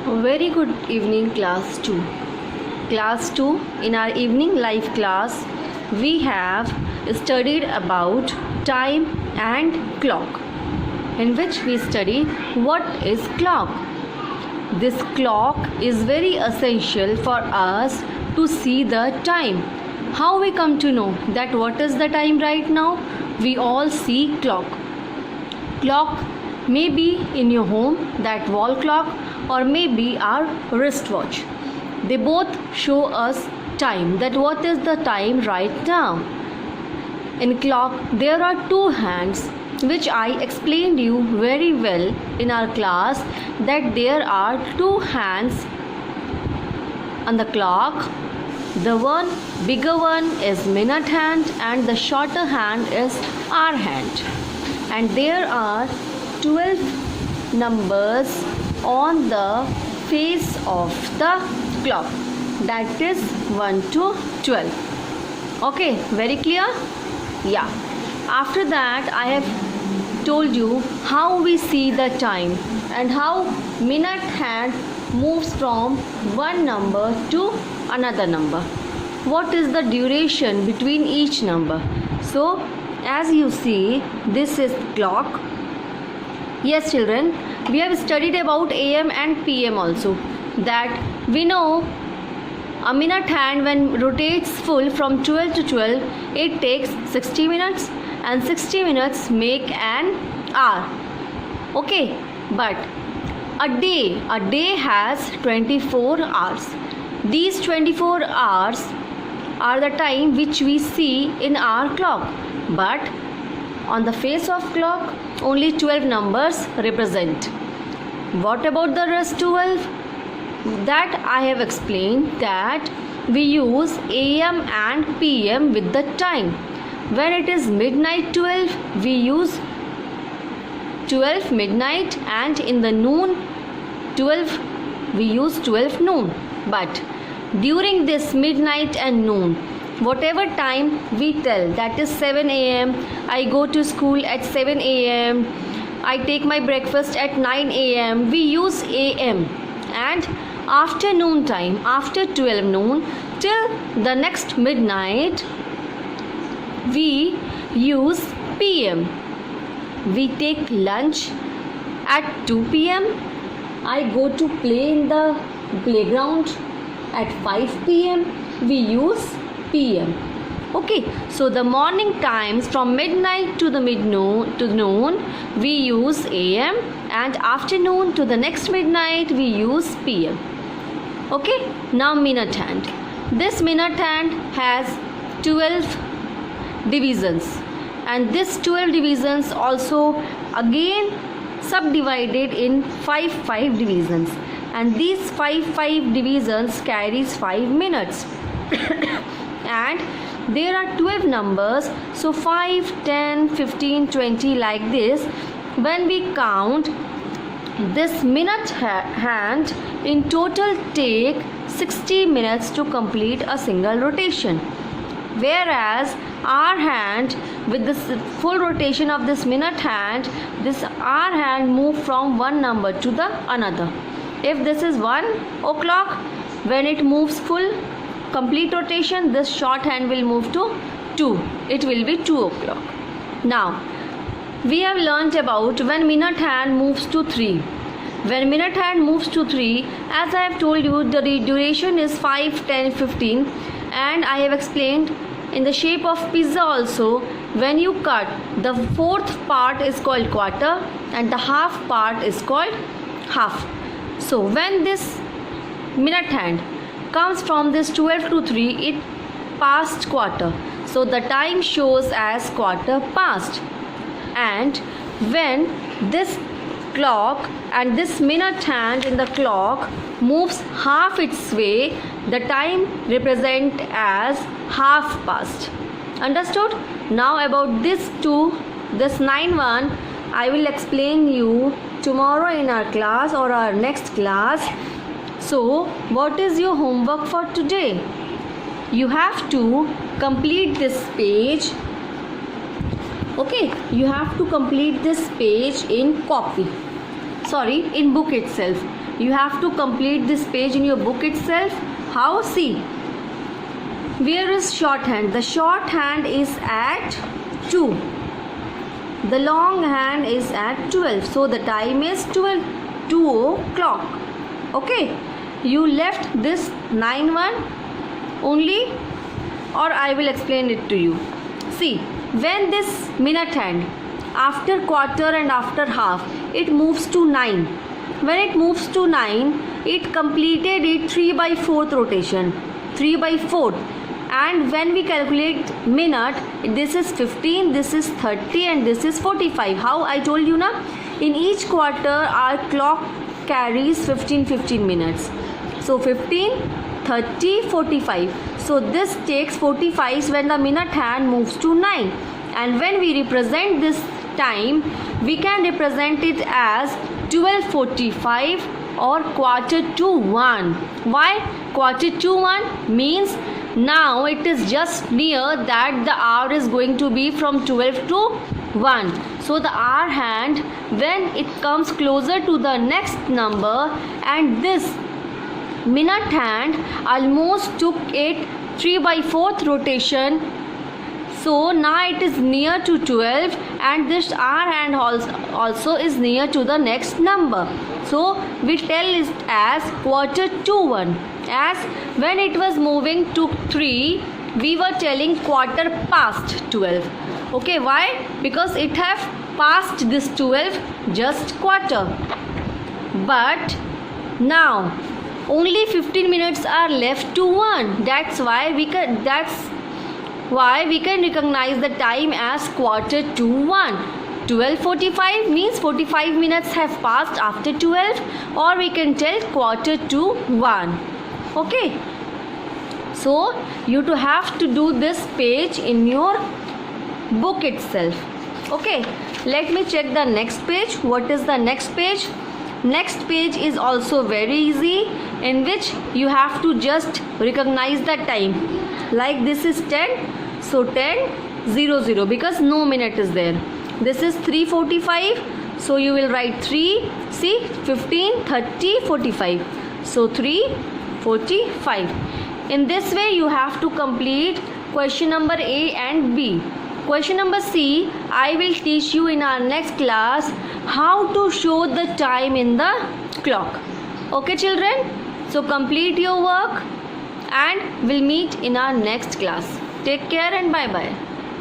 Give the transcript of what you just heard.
Very good evening, class 2. Class 2, in our evening life class, we have studied about time and clock, in which we study what is clock. This clock is very essential for us to see the time. How we come to know that what is the time right now? We all see clock. Clock may be in your home, that wall clock, or maybe our wristwatch. They both show us time, that what is the time right now. In clock there are two hands, which I explained you very well in our class, that there are two hands on the clock. The one bigger one is minute hand and the shorter hand is hour hand. And there are 12 numbers on the face of the clock, that is 1 to 12. Okay, very clear? Yeah. After that I have told you how we see the time and how minute hand moves from one number to another number. What is the duration between each number? So as you see, this is clock. Yes children, we have studied about AM and PM also, that we know a minute hand when rotates full from 12 to 12, it takes 60 minutes and 60 minutes make an hour. Okay, but a day has 24 hours. These 24 hours are the time which we see in our clock, but on the face of clock only 12 numbers represent. What about the rest 12? That I have explained, that we use AM and PM with the time. When it is midnight 12, we use 12 midnight, and in the noon 12 we use 12 noon. But during this midnight and noon, whatever time we tell, that is 7 a.m., I go to school at 7 a.m., I take my breakfast at 9 a.m., we use AM. And afternoon time, after 12 noon till the next midnight, we use PM. We take lunch at 2 p.m. I go to play in the playground at 5 p.m. We use PM. Okay, so the morning times from midnight to the noon we use AM, and afternoon to the next midnight we use PM. Okay, now minute hand. This minute hand has 12 divisions, and this 12 divisions also again subdivided in 5 divisions, and these 5 divisions carries 5 minutes. And there are 12 numbers, so 5, 10, 15, 20 like this. When we count, this minute hand in total take 60 minutes to complete a single rotation, whereas our hand, with this full rotation of this minute hand, this our hand move from one number to the another. If this is 1 o'clock, when it moves full complete rotation, this short hand will move to 2. It will be 2 o'clock. Now we have learnt about when minute hand moves to 3. When minute hand moves to 3, as I have told you, the duration is 5, 10, 15, and I have explained in the shape of pizza also, when you cut, the fourth part is called quarter and the half part is called half. So when this minute hand comes from this 12 to 3, it passed quarter, so the time shows as quarter past. And when this clock and this minute hand in the clock moves half its way, the time represent as half past. Understood? Now about this 9 one, I will explain you tomorrow in our class or our next class. So what is your homework for today? You have to complete this page. Okay, you have to complete this page in copy. sorry, in book itself. You have to complete this page in your book itself. How? See, where is shorthand? The shorthand is at 2. The long hand is at 12. So the time is 2 o'clock. Okay. You left this 9-1 only, or I will explain it to you. See, when this minute hand, after quarter and after half, it moves to 9. When it moves to 9, it completed its 3/4 rotation. 3/4. And when we calculate minute, this is 15, this is 30, and this is 45. How? I told you na? In each quarter, our clock carries 15 minutes. So 15, 30, 45. So this takes 45 when the minute hand moves to 9. And when we represent this time, we can represent it as 12:45 or 1:45. Why? 1:45 means now it is just near that the hour is going to be from 12 to 1. So the hour hand, when it comes closer to the next number, and this minute hand almost took it 3/4 rotation. So now it is near to 12, and this hour hand also is near to the next number. So we tell it as 1:45. As when it was moving to 3, we were telling quarter past 12. Okay, why? Because it have passed this 12 just quarter. But now only 15 minutes are left to 1. That's why we can recognize the time as 1:45. 12:45 means 45 minutes have passed after 12, or we can tell 1:45. Okay, so you to have to do this page in your book itself. Okay, let me check the next page. What is the next page? Next page is also very easy, in which you have to just recognize the time. Like this is 10, so 10:00 because no minute is there. This is 3:45, so you will write 3. See, 15, 30, 45. So 3:45. In this way you have to complete question number A and B. Question number C, I will teach you in our next class how to show the time in the clock. Okay children, so complete your work and we'll meet in our next class. Take care and bye bye.